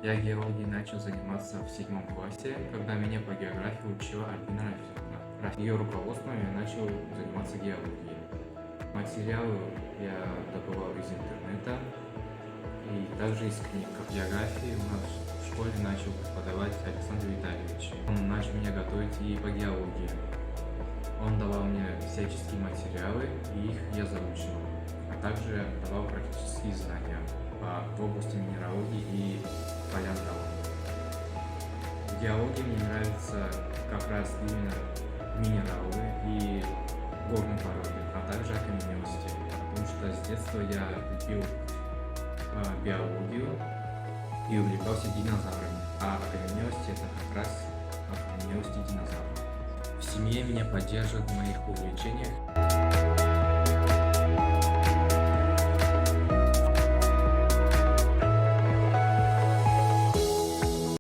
Я геологией начал заниматься в 7 классе, когда меня по географии учила Альбина Рафисовна. Ее руководством я начал заниматься геологией. Материалы я добывал из интернета и также из книг. По географии у нас в школе начал преподавать Александр Витальевич. Он начал меня готовить и по геологии. Он давал мне всяческие материалы, и их я заучил, а также давал практические знания в области минералогии и палеонтологии. В геологии мне нравится как раз именно минералы и горные породы, а также окаменелости, потому что с детства я любил биологию и увлекался динозаврами, а окаменелости это как раз окаменелости динозавров. В семье меня поддерживают в моих увлечениях.